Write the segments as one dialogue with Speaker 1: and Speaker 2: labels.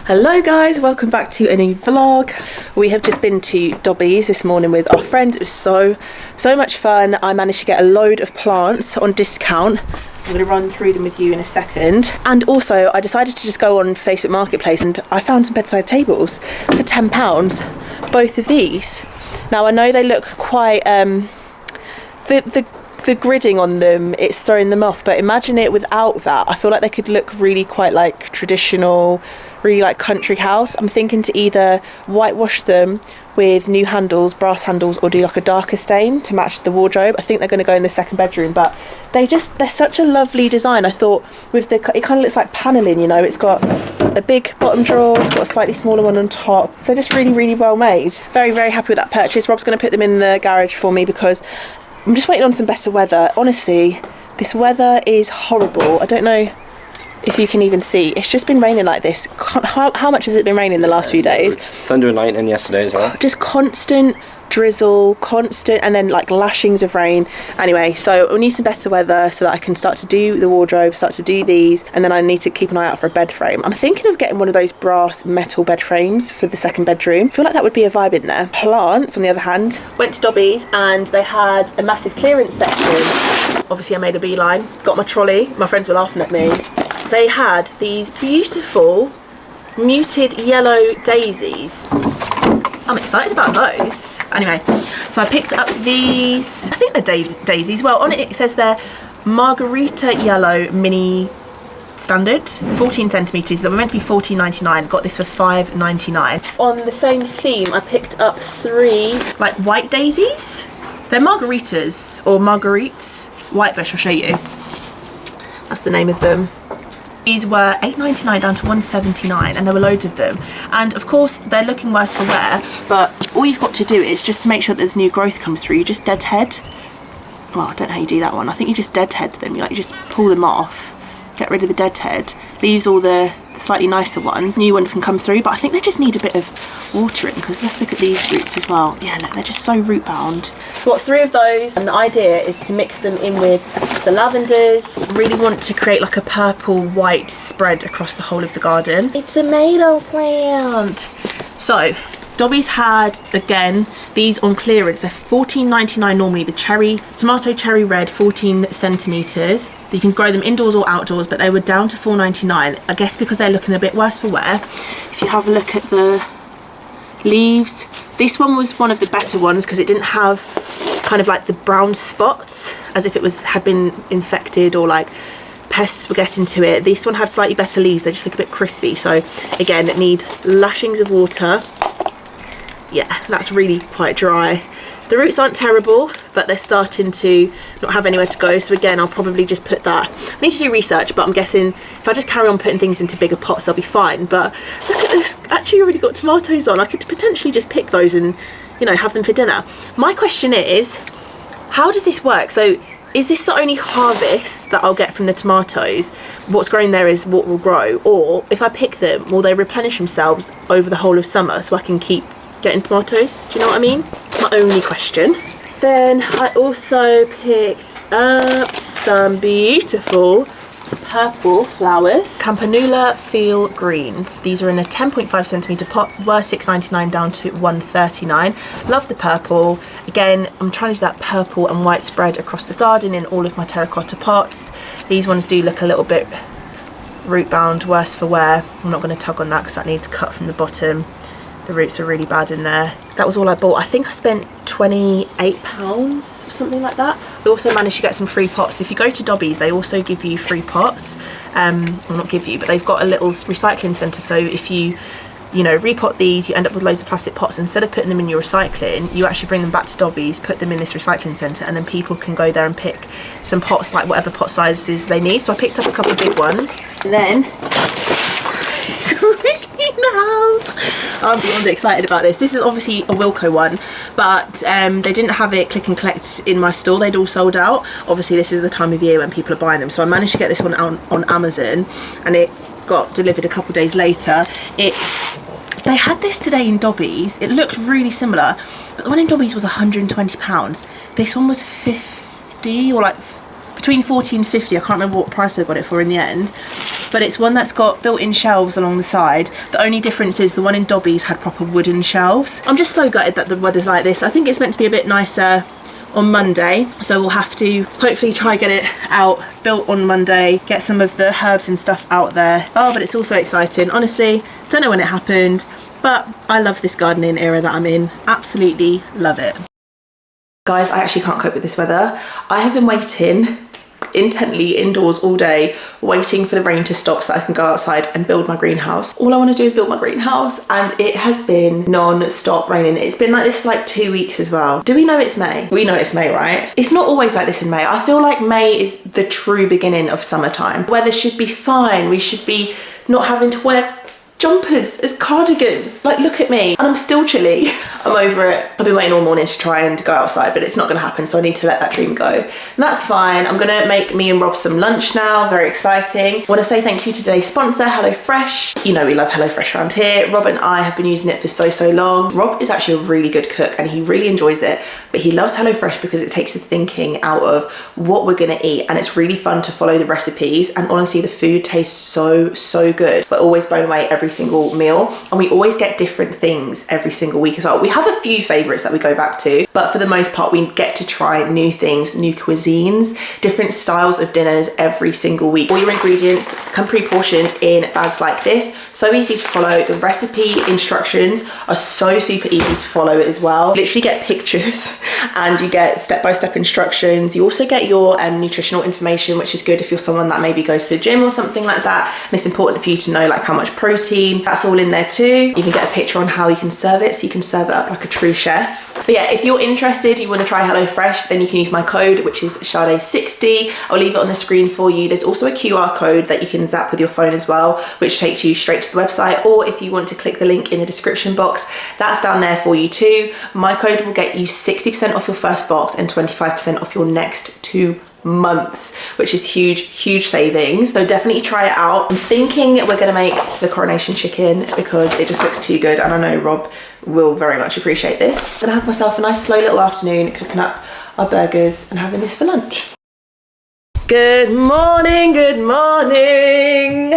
Speaker 1: Hello guys, welcome back to a new vlog. We have just been to Dobby's this morning with our friends. It was so much fun. I managed to get a load of plants on discount. I'm going to run through them with you in a second. And also I decided to just go on Facebook Marketplace and I found some bedside tables for £10, both of these. Now I know they look quite, the gridding on them, it's throwing them off, but imagine it without that. I feel like they could look really quite like traditional, really like country house. I'm thinking to either whitewash them with new handles, brass handles, or do like a darker stain to match the wardrobe. I think they're going to go in the second bedroom, but they're such a lovely design. I thought with it kind of looks like paneling, you know, it's got a big bottom drawer, it's got a slightly smaller one on top. They're just really well made. Very happy with that purchase. Rob's going to put them in the garage for me because I'm just waiting on some better weather. Honestly, this weather is horrible. I don't know if you can even see. It's just been raining like this. How much has it been raining the last few days?
Speaker 2: Thunder and lightning yesterday as well.
Speaker 1: Just constant drizzle, and then like lashings of rain. Anyway, so we need some better weather so that I can start to do the wardrobe, start to do these, and then I need to keep an eye out for a bed frame. I'm thinking of getting one of those brass metal bed frames for the second bedroom. I feel like that would be a vibe in there. Plants, on the other hand, went to Dobby's and they had a massive clearance section. Obviously I made a beeline, got my trolley. My friends were laughing at me. They had these beautiful muted yellow daisies. I'm excited about those. Anyway, so I picked up these, I think they're daisies. Well, on it says they're margarita yellow mini standard, 14 centimetres. They were meant to be $14.99. Got this for $5.99. On the same theme, I picked up 3 like white daisies. They're margaritas or marguerites. White bush, I'll show you. That's the name of them. These were $8.99 down to $1.79, and there were loads of them. And of course, they're looking worse for wear, but all you've got to do is just to make sure that there's new growth comes through, you just deadhead. Well, I don't know how you do that one. I think you just deadhead them. You just pull them off, get rid of the deadhead, leaves all the slightly nicer ones. New ones can come through, but I think they just need a bit of watering, because let's look at these roots as well. Yeah, look, they're just so root bound. Got 3 of those, and the idea is to mix them in with the lavenders. Really want to create like a purple white spread across the whole of the garden. It's a tomato plant. So Dobby's had, again, these on clearance. They're $14.99 normally. The tomato cherry red, 14 centimetres. You can grow them indoors or outdoors, but they were down to $4.99. I guess because they're looking a bit worse for wear. If you have a look at the leaves, this one was one of the better ones because it didn't have kind of like the brown spots as if it had been infected or like pests were getting to it. This one had slightly better leaves. They just look a bit crispy. So again, it need lashings of water. Yeah, that's really quite dry. The roots aren't terrible, but they're starting to not have anywhere to go. So again, I'll probably just put that. I need to do research, but I'm guessing if I just carry on putting things into bigger pots, they'll be fine. But look at this, actually already got tomatoes on. I could potentially just pick those and, you know, have them for dinner. My question is, how does this work? So is this the only harvest that I'll get from the tomatoes? What's growing there is what will grow. Or if I pick them, will they replenish themselves over the whole of summer so I can keep getting tomatoes? Do you know what I mean? My only question. Then I also picked up some beautiful purple flowers, Campanula Field Greens. These are in a 10.5 centimetre pot, were $6.99 down to $1.39. Love the purple. Again, I'm trying to do that purple and white spread across the garden in all of my terracotta pots. These ones do look a little bit root bound, worse for wear. I'm not going to tug on that because that needs cut from the bottom. The roots are really bad in there. That was all I bought. I think I spent £28 or something like that. We also managed to get some free pots. If you go to Dobby's, they also give you free pots. Well, not give you, but they've got a little recycling centre. So if you know, repot these, you end up with loads of plastic pots. Instead of putting them in your recycling, you actually bring them back to Dobby's, put them in this recycling centre, and then people can go there and pick some pots, like whatever pot sizes they need. So I picked up a couple of big ones. And then I'm beyond excited about this. This is obviously a Wilko one, but they didn't have it click and collect in my store. They'd all sold out. Obviously this is the time of year when people are buying them, so I managed to get this one on Amazon, and it got delivered a couple of days later. They had this today in Dobby's. It looked really similar, but the one in Dobby's was £120. This one was 50, or like between 40 and 50. I can't remember what price I got it for in the end. but it's one that's got built-in shelves along the side. The only difference is the one in Dobby's had proper wooden shelves. I'm just so gutted that the weather's like this. I think it's meant to be a bit nicer on Monday, so we'll have to hopefully try get it out built on Monday, get some of the herbs and stuff out there. Oh, but it's also exciting. Honestly, don't know when it happened, but I love this gardening era that I'm in. Absolutely love it. Guys, I actually can't cope with this weather. I have been waiting intently indoors all day, waiting for the rain to stop so that I can go outside and build my greenhouse. All I want to do is build my greenhouse, and it has been non-stop raining. It's been like this for like 2 weeks as well. Do we know it's May? We know it's May, right? It's not always like this in May. I feel like May is the true beginning of summertime. Weather should be fine. We should be not having to wear jumpers as cardigans. Like, look at me, and I'm still chilly. I'm over it. I've been waiting all morning to try and go outside, but it's not gonna happen, so I need to let that dream go. And that's fine. I'm gonna make me and Rob some lunch now. Very exciting. I want to say thank you to today's sponsor, HelloFresh. You know we love HelloFresh around here. Rob and I have been using it for so long. Rob is actually a really good cook and he really enjoys it, but he loves HelloFresh because it takes the thinking out of what we're gonna eat, and it's really fun to follow the recipes, and honestly the food tastes so good. We're always blown away every single meal, and we always get different things every single week as well. We have a few favorites that we go back to, but for the most part we get to try new things, new cuisines, different styles of dinners every single week. All your ingredients come pre-portioned in bags like this, so easy to follow. The recipe instructions are so super easy to follow as well. You literally get pictures and you get step-by-step instructions. You also get your nutritional information, which is good if you're someone that maybe goes to the gym or something like that, and it's important for you to know like how much protein. That's all in there too. You even get a picture on how you can serve it, so you can serve it up like a true chef. But yeah, if you're interested, you want to try HelloFresh, then you can use my code, which is Sade60. I'll leave it on the screen for you. There's also a QR code that you can zap with your phone as well, which takes you straight to the website, or if you want to click the link in the description box, that's down there for you too. My code will get you 60% off your first box and 25% off your next 2 months, which is huge savings. So definitely try it out. I'm thinking we're gonna make the coronation chicken because it just looks too good, and I know Rob will very much appreciate this. Gonna have myself a nice slow little afternoon cooking up our burgers and having this for lunch. Good morning, good morning.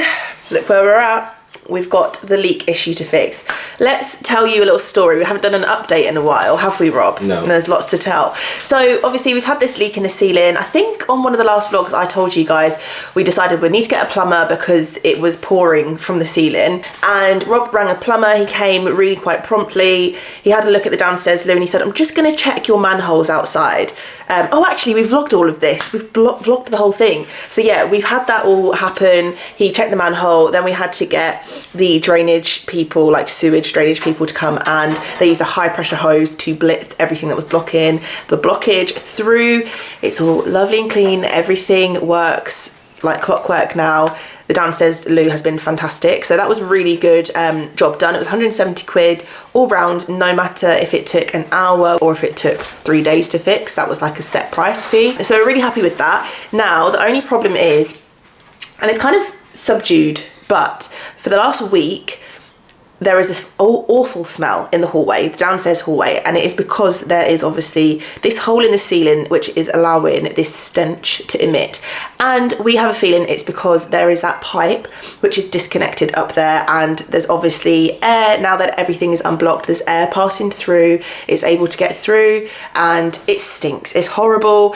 Speaker 1: Look where we're at. We've got the leak issue to fix. Let's tell you a little story. We haven't done an update in a while, have we, Rob?
Speaker 2: No.
Speaker 1: There's lots to tell. So obviously we've had this leak in the ceiling. I think on one of the last vlogs I told you guys, we decided we need to get a plumber because it was pouring from the ceiling. And Rob rang a plumber. He came really quite promptly. He had a look at the downstairs loo and he said, I'm just gonna check your manholes outside. Oh, actually, we've vlogged all of this. We've vlogged the whole thing. So yeah, we've had that all happen. He checked the manhole. Then we had to get the drainage people, like sewage drainage people, to come, and they used a high pressure hose to blitz everything that was blocking the blockage through. It's all lovely and clean. Everything works like clockwork now. The downstairs loo has been fantastic. So that was a really good job done. It was 170 quid all round, no matter if it took an hour or if it took 3 days to fix. That was like a set price fee. So we're really happy with that. Now, the only problem is, and it's kind of subdued, but for the last week, there is this awful smell in the hallway, the downstairs hallway, and it is because there is obviously this hole in the ceiling which is allowing this stench to emit. And we have a feeling it's because there is that pipe which is disconnected up there, and there's obviously air. Now that everything is unblocked, there's air passing through, it's able to get through, and it stinks. It's horrible.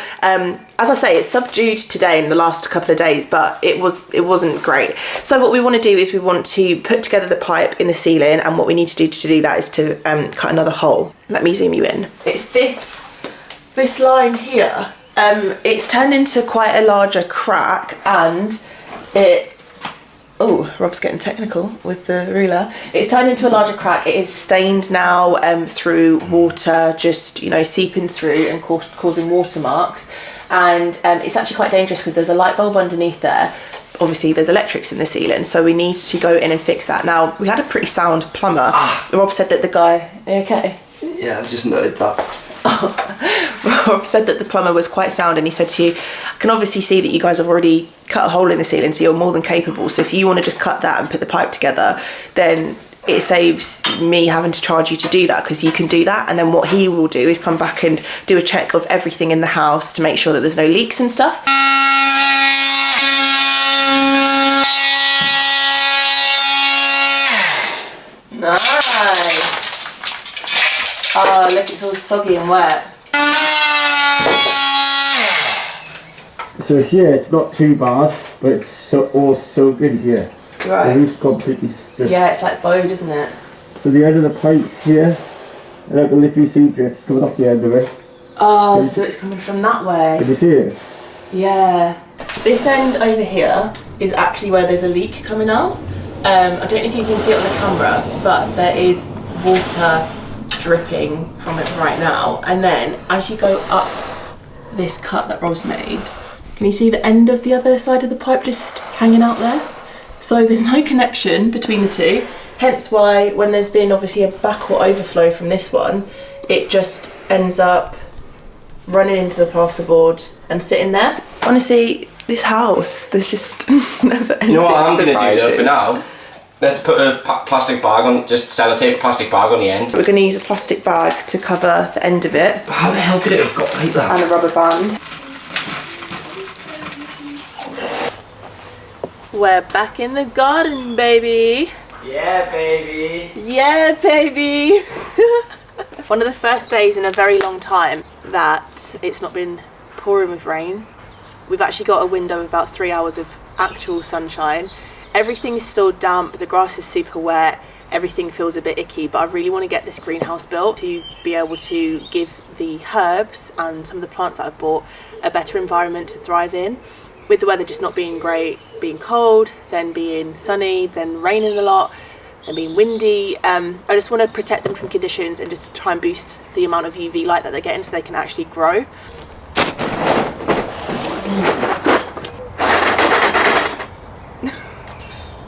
Speaker 1: As I say, it's subdued today in the last couple of days, but it wasn't great. So what we want to do is we want to put together the pipe in the ceiling, and what we need to do that is to cut another hole. Let me zoom you in. It's this line here. It's turned into quite a larger crack, and oh, Rob's getting technical with the ruler. It's turned into a larger crack. It is stained now through water, just, you know, seeping through and causing watermarks. And it's actually quite dangerous because there's a light bulb underneath there. Obviously there's electrics in the ceiling, so we need to go in and fix that. Now, we had a pretty sound plumber. Rob said that the guy, are you okay?
Speaker 2: Yeah, I've just noted that.
Speaker 1: Rob said that the plumber was quite sound, and he said to you, I can obviously see that you guys have already cut a hole in the ceiling, so you're more than capable. So if you want to just cut that and put the pipe together, then it saves me having to charge you to do that, because you can do that. And then what he will do is come back and do a check of everything in the house to make sure that there's no leaks and stuff. Oh, look, it's all soggy and wet.
Speaker 3: So here it's not too bad, but it's all so good here.
Speaker 1: Right.
Speaker 3: The roof's completely stripped.
Speaker 1: Yeah, it's like bowed, isn't it?
Speaker 3: So the end of the pipes here, and I can literally see drips coming off the end of it.
Speaker 1: Oh, so it's coming from that way.
Speaker 3: Can you see it?
Speaker 1: Yeah. This end over here is actually where there's a leak coming out. I don't know if you can see it on the camera, but there is water dripping from it right now. And then as you go up this cut that Rob's made, can you see the end of the other side of the pipe just hanging out there? So there's no connection between the two, hence why when there's been obviously a backwater overflow from this one, it just ends up running into the plasterboard and sitting there. Honestly, this house, there's just never ending.
Speaker 2: You know what I'm going to do
Speaker 1: surprises.
Speaker 2: though for now? Let's put a plastic bag on, just sellotape a plastic bag on the end.
Speaker 1: We're going to use a plastic bag to cover the end of it.
Speaker 2: How the hell could it have got like that?
Speaker 1: And a rubber band. We're back in the garden, baby.
Speaker 2: Yeah, baby.
Speaker 1: Yeah, baby. One of the first days in a very long time that it's not been pouring with rain. We've actually got a window of about 3 hours of actual sunshine. Everything's still damp, the grass is super wet, everything feels a bit icky, but I really want to get this greenhouse built to be able to give the herbs and some of the plants that I've bought a better environment to thrive in. With the weather just not being great, being cold, then being sunny, then raining a lot, and being windy. I just want to protect them from conditions and just try and boost the amount of UV light that they're getting so they can actually grow.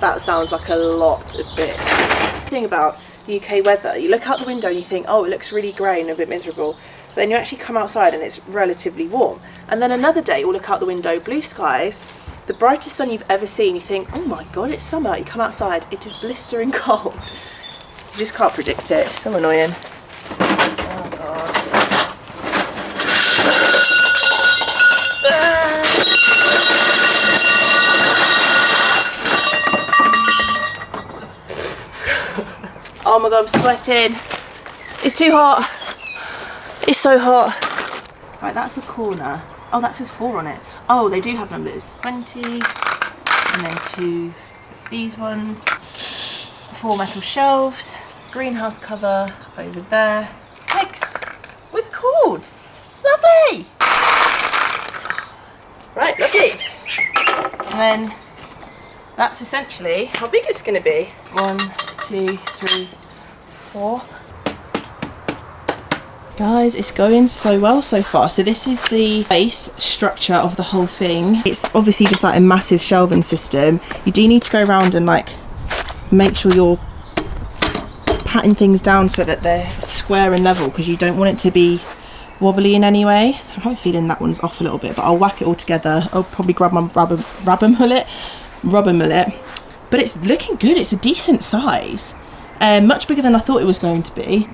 Speaker 1: That sounds like a lot of bits. The thing about UK weather, you look out the window and you think, oh, it looks really grey and a bit miserable. But then you actually come outside and it's relatively warm. And then another day you'll look out the window, blue skies, the brightest sun you've ever seen. You think, oh my God, it's summer. You come outside, it is blistering cold. You just can't predict it. It's so annoying. Oh God. Oh my God, I'm sweating. It's too hot. It's so hot. Right, that's a corner. Oh, that says 4 on it. Oh, they do have numbers. 20, and then 2 of these ones. 4 metal shelves. Greenhouse cover over there. Pegs with cords. Lovely. Right, lovely. And then that's essentially how big it's going to be. 1, 2, 3, 4. Guys, it's going so well so far. So this is the base structure of the whole thing. It's obviously just like a massive shelving system. You do need to go around and like make sure you're patting things down so that they're square and level, because you don't want it to be wobbly in any way. I have a feeling that one's off a little bit, but I'll whack it all together. I'll probably grab my rubber mullet. But it's looking good. It's a decent size. Much bigger than I thought it was going to be.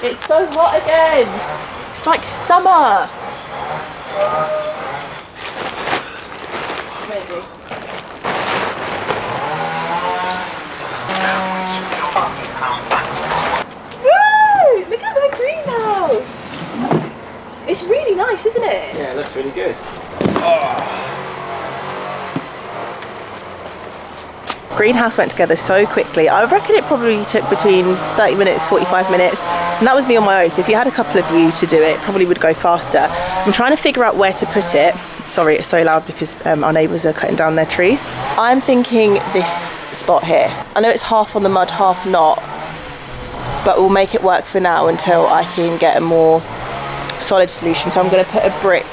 Speaker 1: It's so hot again. It's like summer. Maybe. Woo! Look at my greenhouse. It's really nice, isn't it?
Speaker 2: Yeah, it looks really good.
Speaker 1: Greenhouse went together so quickly. I reckon it probably took between 30 minutes, 45 minutes, and that was me on my own. So if you had a couple of you to do it, probably would go faster. I'm trying to figure out where to put it. Sorry, it's so loud because our neighbours are cutting down their trees. I'm thinking this spot here. I know it's half on the mud, half not, but we'll make it work for now until I can get a more solid solution. So I'm going to put a brick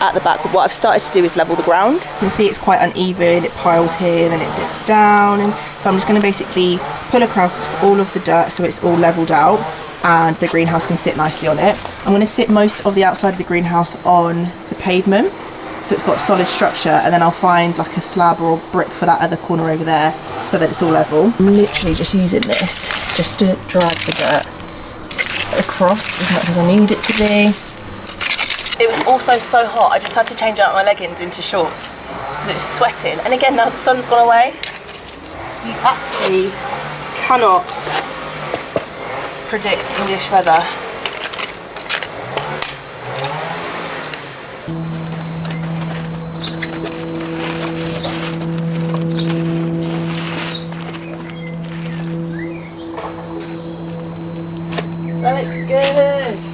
Speaker 1: at the back, but what I've started to do is level the ground. You can see it's quite uneven, it piles here, then it dips down, and so I'm just going to basically pull across all of the dirt so it's all leveled out. and the greenhouse can sit nicely on it. I'm going to sit most of the outside of the greenhouse on the pavement, so it's got solid structure, and then I'll find like a slab or brick for that other corner over there so that it's all level. I'm literally just using this just to drag the dirt across as much as I need it to be. It was also so hot, I just had to change out my leggings into shorts because it was sweating. And again, now the sun's gone away, you actually cannot predict English weather. That looks good.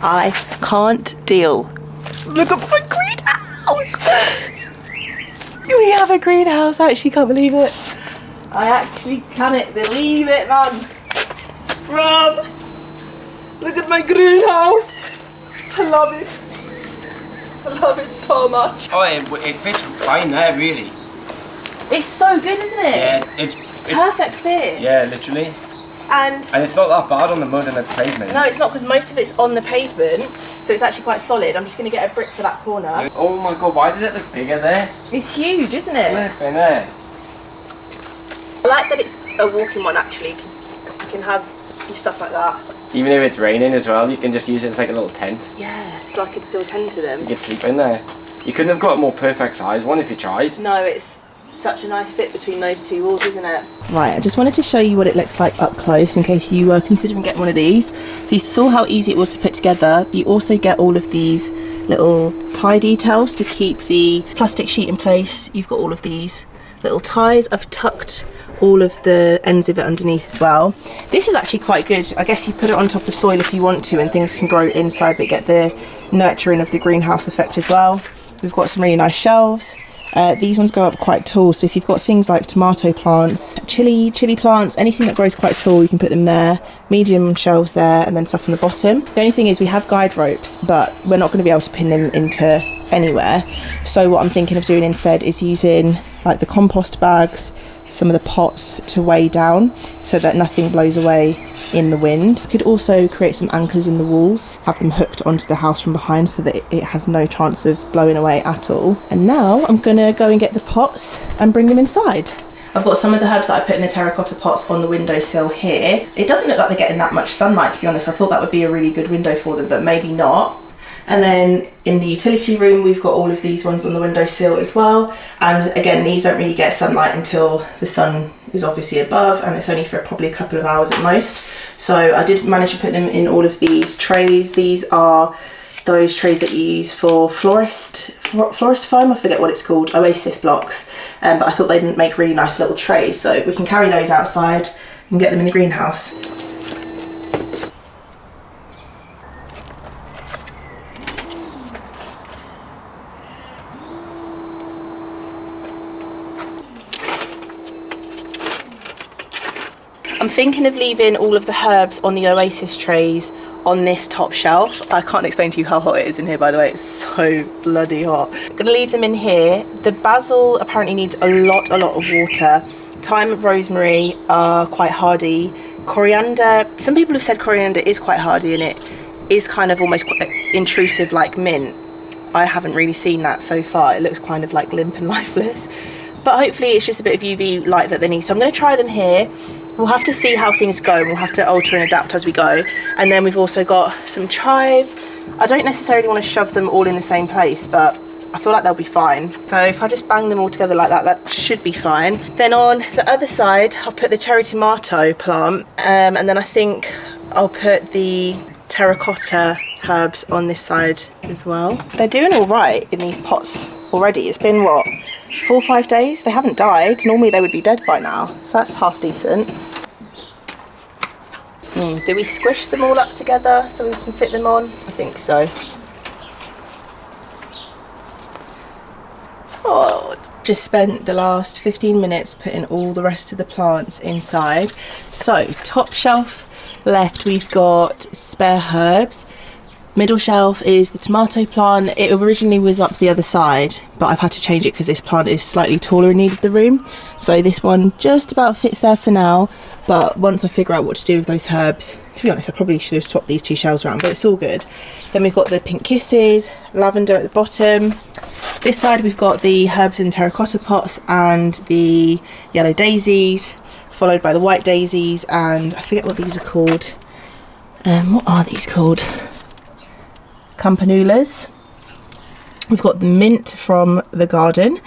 Speaker 1: I can't deal. Look at my greenhouse! We have a greenhouse, I actually can't believe it. I actually cannot believe it, man. Rob, look at my greenhouse. I love it. I love it so much.
Speaker 2: Oh, it fits fine there, really.
Speaker 1: It's so good, isn't it?
Speaker 2: Yeah, it's
Speaker 1: perfect fit.
Speaker 2: Yeah, literally.
Speaker 1: And
Speaker 2: it's not that bad on the mud and the pavement.
Speaker 1: No, it's not, because most of it's on the pavement, so it's actually quite solid. I'm just going to get a brick for that corner.
Speaker 2: Oh my god, why does it look bigger there?
Speaker 1: It's huge, isn't it?
Speaker 2: Flipping there.
Speaker 1: I like that it's a walking one actually, because you can have your stuff like that.
Speaker 2: Even if it's raining as well, you can just use it as like a little tent.
Speaker 1: Yeah, so I could still tend to them.
Speaker 2: You could sleep in there. You couldn't have got a more perfect size one if you tried.
Speaker 1: No, it's such a nice fit between those two walls, isn't it? Right, I just wanted to show you what it looks like up close in case you were considering getting one of these. So you saw how easy it was to put together. You also get all of these little tie details to keep the plastic sheet in place. You've got all of these little ties. I've tucked all of the ends of it underneath as well. This is actually quite good. I guess you put it on top of soil if you want to, and things can grow inside but get the nurturing of the greenhouse effect as well. We've got some really nice shelves. These ones go up quite tall, so if you've got things like tomato plants, chili plants, anything that grows quite tall, you can put them there. Medium shelves there, and then stuff on the bottom. The only thing is we have guide ropes, but we're not going to be able to pin them into anywhere. So what I'm thinking of doing instead is using like the compost bags, some of the pots to weigh down so that nothing blows away in the wind. You could also create some anchors in the walls, have them hooked onto the house from behind so that it has no chance of blowing away at all. And now I'm gonna go and get the pots and bring them inside. I've got some of the herbs that I put in the terracotta pots on the windowsill here. It doesn't look like they're getting that much sunlight, to be honest. I thought that would be a really good window for them, but maybe not. And then in the utility room, we've got all of these ones on the windowsill as well. And again, these don't really get sunlight until the sun is obviously above, and it's only for probably a couple of hours at most. So I did manage to put them in all of these trays. These are those trays that you use for florist foam, I forget what it's called, oasis blocks. But I thought they'd make really nice little trays, so we can carry those outside and get them in the greenhouse. I'm thinking of leaving all of the herbs on the oasis trays on this top shelf. I can't explain to you how hot it is in here, by the way. It's so bloody hot. I'm gonna leave them in here. The basil apparently needs a lot of water. Thyme and rosemary are quite hardy. Coriander, some people have said coriander is quite hardy and it is kind of almost quite intrusive like mint. I haven't really seen that so far. It looks kind of like limp and lifeless. But hopefully it's just a bit of UV light that they need. So I'm gonna try them here. We'll have to see how things go, and we'll have to alter and adapt as we go. And then we've also got some chive. I don't necessarily want to shove them all in the same place, but I feel like they'll be fine. So if I just bang them all together like that, that should be fine. Then on the other side, I'll put the cherry tomato plant, and then I think I'll put the terracotta herbs on this side as well. They're doing all right in these pots already. It's been, what, 4 or 5 days? They haven't died. Normally they would be dead by now, so that's half decent. Do we squish them all up together so we can fit them on? I think so. Oh, just spent the last 15 minutes putting all the rest of the plants inside. So top shelf left, we've got spare herbs. Middle shelf is the tomato plant. It originally was up the other side, but I've had to change it because this plant is slightly taller and needed the room. So this one just about fits there for now, but once I figure out what to do with those herbs, to be honest, I probably should have swapped these 2 shelves around, but it's all good. Then we've got the pink kisses, lavender at the bottom. This side we've got the herbs in terracotta pots and the yellow daisies, followed by the white daisies, and I forget what these are called. What are these called? Campanulas. We've got the mint from the garden,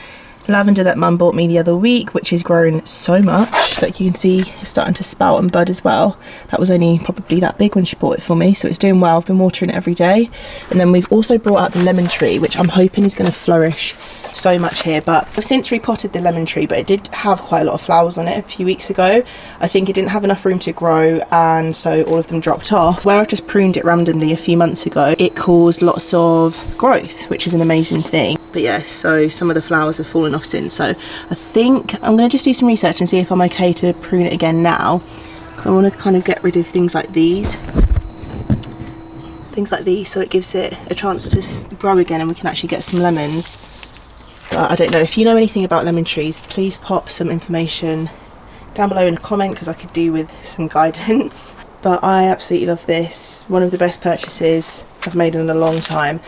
Speaker 1: lavender that Mum bought me the other week, which has grown so much, like you can see it's starting to spout and bud as well. That was only probably that big when she bought it for me, so it's doing well. I've been watering it every day. And then we've also brought out the lemon tree, which I'm hoping is going to flourish so much here, but I've since repotted the lemon tree, but it did have quite a lot of flowers on it a few weeks ago. I think it didn't have enough room to grow, and so all of them dropped off. Where I just pruned it randomly a few months ago, it caused lots of growth, which is an amazing thing. But yeah, so some of the flowers have fallen off since, so I think I'm going to just do some research and see if I'm okay to prune it again now, because I want to kind of get rid of things like these, so it gives it a chance to grow again and we can actually get some lemons. But I don't know, if you know anything about lemon trees, please pop some information down below in a comment, because I could do with some guidance. But I absolutely love this. One of the best purchases I've made in a long time.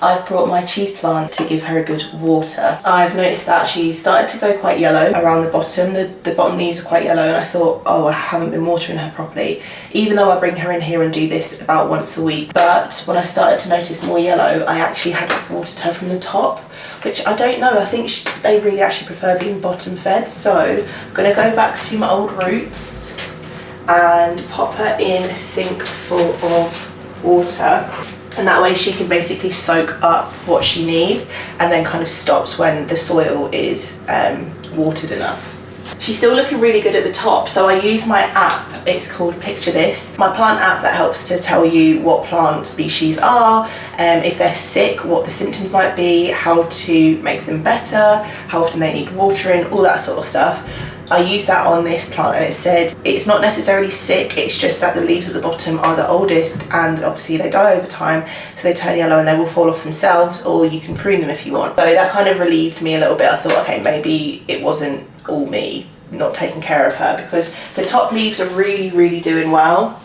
Speaker 1: I've brought my cheese plant to give her a good water. I've noticed that she's started to go quite yellow around the bottom. The bottom leaves are quite yellow, and I thought, oh, I haven't been watering her properly, even though I bring her in here and do this about once a week. But when I started to notice more yellow, I actually had watered her from the top, which I don't know, I think they really actually prefer being bottom fed. So I'm gonna go back to my old roots and pop her in a sink full of water. And that way she can basically soak up what she needs and then kind of stops when the soil is watered enough. She's still looking really good at the top, so I use my app. It's called Picture This, my plant app that helps to tell you what plant species are, if they're sick, what the symptoms might be, how to make them better, how often they need watering, all that sort of stuff. I used that on this plant and it said it's not necessarily sick, it's just that the leaves at the bottom are the oldest and obviously they die over time, so they turn yellow and they will fall off themselves, or you can prune them if you want. So that kind of relieved me a little bit. I thought, okay, maybe it wasn't all me not taking care of her, because the top leaves are really doing well.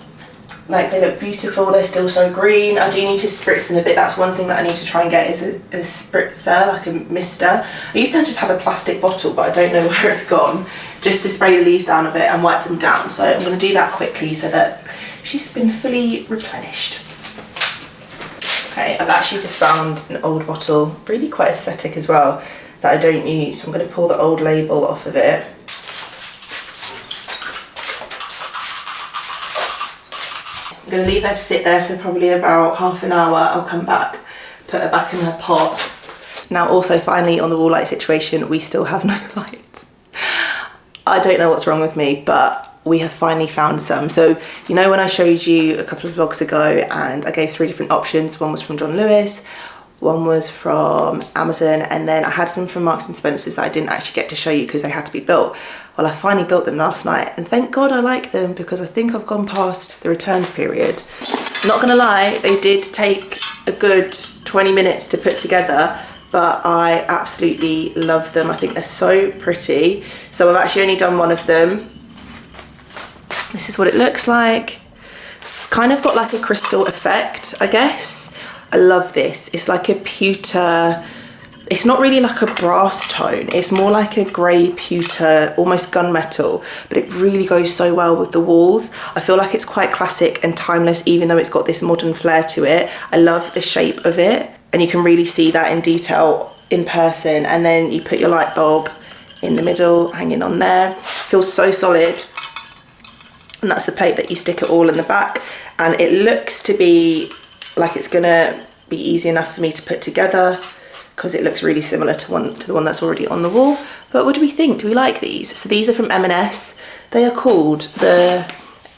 Speaker 1: Like, they look beautiful, they're still so green. I do need to spritz them a bit. That's one thing that I need to try and get, is a spritzer, like a mister. I used to just have a plastic bottle, but I don't know where it's gone, just to spray the leaves down a bit and wipe them down. So I'm going to do that quickly so that she's been fully replenished. Okay, I've actually just found an old bottle, really quite aesthetic as well, that I don't use. So I'm going to pull the old label off of it. I'm going to leave her to sit there for probably about half an hour. I'll come back, put her back in her pot. Now also, finally, on the wall light situation, we still have no lights. I don't know what's wrong with me, but we have finally found some. So, you know when I showed you a couple of vlogs ago and I gave 3 different options, one was from John Lewis, one was from Amazon, and then I had some from Marks and Spencer's that I didn't actually get to show you because they had to be built. Well, I finally built them last night, and thank God I like them, because I think I've gone past the returns period. Not gonna lie, they did take a good 20 minutes to put together, but I absolutely love them. I think they're so pretty. So I've actually only done one of them. This is what it looks like. It's kind of got like a crystal effect, I guess. I love this. It's like a pewter, it's not really like a brass tone, it's more like a grey pewter, almost gunmetal, but it really goes so well with the walls. I feel like it's quite classic and timeless, even though it's got this modern flair to it. I love the shape of it, and you can really see that in detail in person. And then you put your light bulb in the middle, hanging on there. Feels so solid. And that's the plate that you stick it all in the back, and it looks to be like it's gonna be easy enough for me to put together, because it looks really similar to the one that's already on the wall. But what do we think? Do we like these? So these are from M&S. They are called the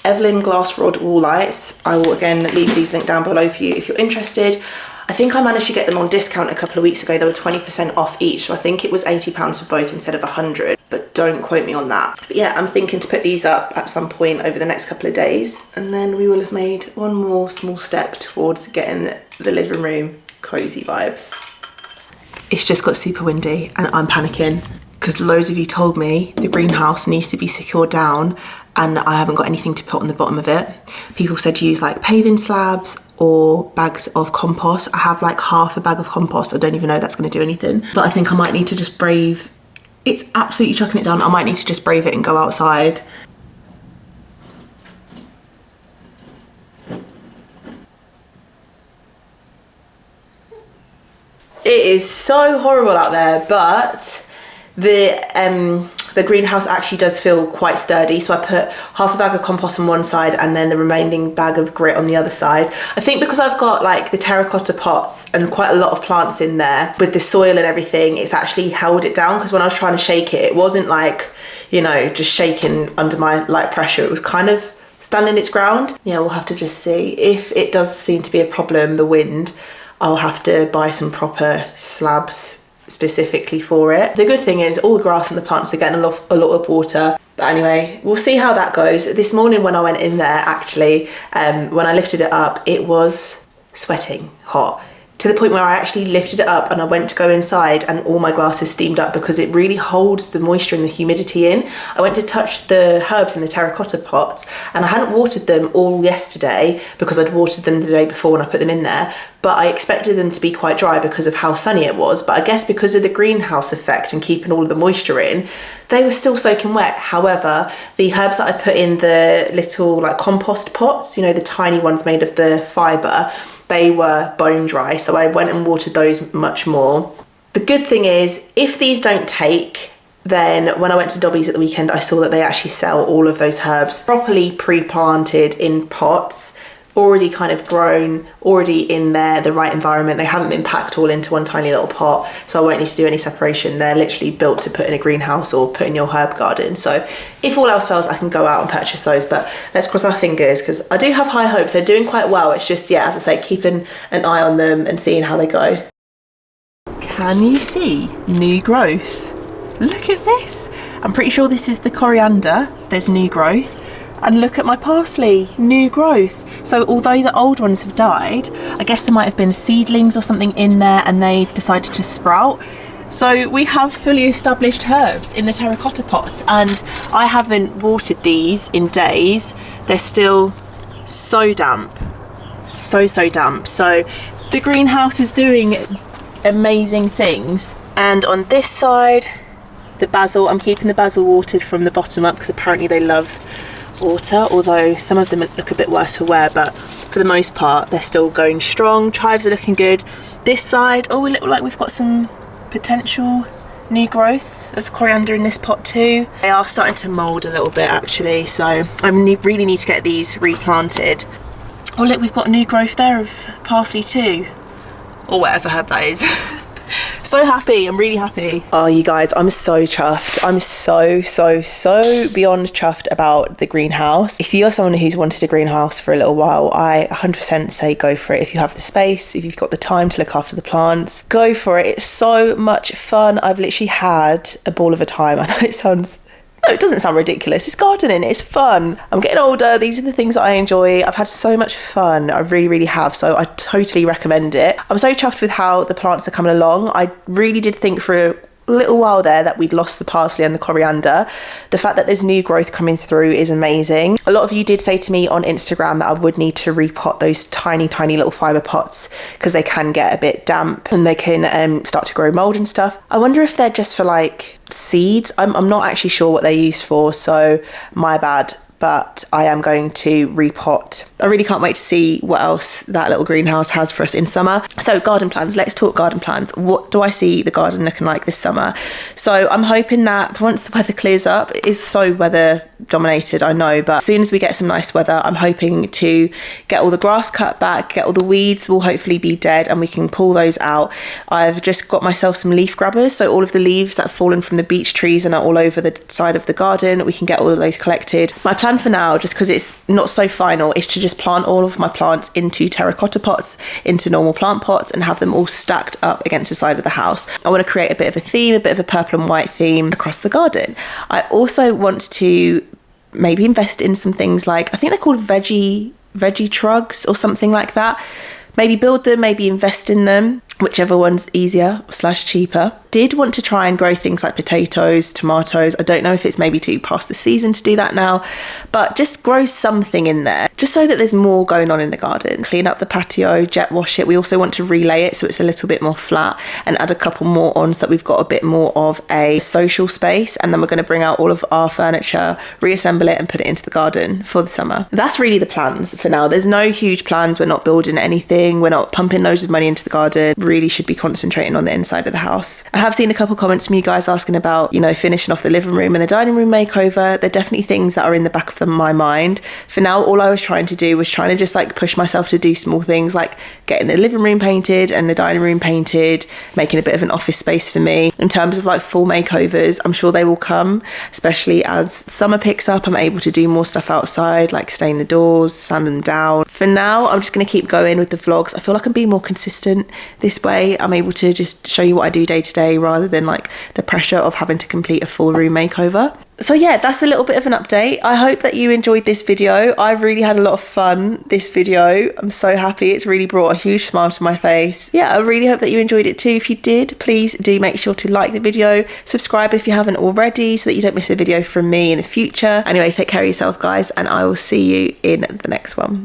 Speaker 1: Evelyn glass rod wall lights. I will again leave these linked down below for you if you're interested. I think I managed to get them on discount a couple of weeks ago. They were 20% off each, so I think it was £80 for both instead of 100, but don't quote me on that. But yeah, I'm thinking to put these up at some point over the next couple of days, and then we will have made one more small step towards getting the living room cozy vibes. It's just got super windy and I'm panicking because loads of you told me the greenhouse needs to be secured down and I haven't got anything to put on the bottom of it. People said to use like paving slabs or bags of compost. I have like half a bag of compost. I don't even know if that's going to do anything. But I think I might need to just brave. It's absolutely chucking it down. I might need to just brave it and go outside. It is so horrible out there, but the greenhouse actually does feel quite sturdy. So I put half a bag of compost on one side and then the remaining bag of grit on the other side. I think because I've got like the terracotta pots and quite a lot of plants in there with the soil and everything, it's actually held it down, because when I was trying to shake it, it wasn't like, you know, just shaking under my light pressure. It was kind of standing its ground. Yeah, we'll have to just see. If it does seem to be a problem, the wind, I'll have to buy some proper slabs specifically for it. The good thing is all the grass and the plants are getting a lot of water. But anyway, we'll see how that goes. This morning when I went in there, actually, when I lifted it up, it was sweating hot. To the point where I actually lifted it up and I went to go inside and all my glasses steamed up because it really holds the moisture and the humidity in. I went to touch the herbs in the terracotta pots and I hadn't watered them all yesterday because I'd watered them the day before when I put them in there, but I expected them to be quite dry because of how sunny it was. But I guess because of the greenhouse effect and keeping all of the moisture in, they were still soaking wet. However, the herbs that I put in the little like compost pots, you know, the tiny ones made of the fibre, they were bone dry, so I went and watered those much more. The good thing is, if these don't take, then when I went to Dobby's at the weekend, I saw that they actually sell all of those herbs properly pre-planted in pots, already kind of grown, already in there, the right environment. They haven't been packed all into one tiny little pot, so I won't need to do any separation. They're literally built to put in a greenhouse or put in your herb garden. So if all else fails, I can go out and purchase those, but let's cross our fingers because I do have high hopes. They're doing quite well. It's just, yeah, as I say, keeping an eye on them and seeing how they go. Can you see new growth? Look at this. I'm pretty sure this is the coriander. There's new growth. And look at my parsley, new growth. So although the old ones have died, I guess there might have been seedlings or something in there and they've decided to sprout. So we have fully established herbs in the terracotta pots, and I haven't watered these in days. They're still so damp, so damp. So the greenhouse is doing amazing things. And on this side, the basil, I'm keeping the basil watered from the bottom up because apparently they love water, although some of them look a bit worse for wear, but for the most part they're still going strong. Chives are looking good. This side, oh, we look like we've got some potential new growth of coriander in this pot too. They are starting to mould a little bit actually, so I really need to get these replanted. Oh look, we've got new growth there of parsley too, or whatever herb that is. So happy, I'm really happy. Oh, you guys, I'm so chuffed. I'm so beyond chuffed about the greenhouse. If you are someone who's wanted a greenhouse for a little while, I 100% say go for it. If you have the space, if you've got the time to look after the plants, go for it. It's so much fun. I've literally had a ball of a time. I know it sounds... No, it doesn't sound ridiculous. It's gardening. It's fun. I'm getting older. These are the things that I enjoy. I've had so much fun. I really have. So I totally recommend it. I'm so chuffed with how the plants are coming along. I really did think for a little while there that we'd lost the parsley and the coriander. The fact that there's new growth coming through is amazing. A lot of you did say to me on Instagram that I would need to repot those tiny little fibre pots because they can get a bit damp and they can start to grow mould and stuff. I wonder if they're just for like seeds. I'm not actually sure what they're used for, so my bad. But I am going to repot. I really can't wait to see what else that little greenhouse has for us in summer. So garden plans, let's talk garden plans. What do I see the garden looking like this summer? So I'm hoping that once the weather clears up, it is so weather dominated, I know, but as soon as we get some nice weather, I'm hoping to get all the grass cut back, get all the weeds will hopefully be dead and we can pull those out. I've just got myself some leaf grabbers, so all of the leaves that have fallen from the beech trees and are all over the side of the garden, we can get all of those collected. My plan plan for now, just because it's not so final, is to just plant all of my plants into terracotta pots, into normal plant pots, and have them all stacked up against the side of the house. I want to create a bit of a theme, a bit of a purple and white theme across the garden. I also want to maybe invest in some things like, I think they're called veggie trugs or something like that. Maybe build them, maybe invest in them, whichever one's easier / cheaper. Did want to try and grow things like potatoes, tomatoes. I don't know if it's maybe too past the season to do that now, but just grow something in there, just so that there's more going on in the garden. Clean up the patio, jet wash it. We also want to relay it so it's a little bit more flat, and add a couple more on so that we've got a bit more of a social space. And then we're going to bring out all of our furniture, reassemble it and put it into the garden for the summer. That's really the plans for now. There's no huge plans. We're not building anything. We're not pumping loads of money into the garden. Really should be concentrating on the inside of the house. I have seen a couple comments from you guys asking about, you know, finishing off the living room and the dining room makeover. They're definitely things that are in the back of my mind. For now, all I was trying to do was trying to just like push myself to do small things like getting the living room painted and the dining room painted, making a bit of an office space for me. In terms of like full makeovers, I'm sure they will come, especially as summer picks up. I'm able to do more stuff outside, like stain the doors, sand them down. For now, I'm just going to keep going with the vlogs. I feel like I'm being more consistent this way. I'm able to just show you what I do day to day rather than like the pressure of having to complete a full room makeover. So yeah, that's a little bit of an update. I hope that you enjoyed this video. I really had a lot of fun this video. I'm so happy. It's really brought a huge smile to my face. Yeah, I really hope that you enjoyed it too. If you did, please do make sure to like the video, subscribe if you haven't already so that you don't miss a video from me in the future. Anyway, take care of yourself guys, and I will see you in the next one.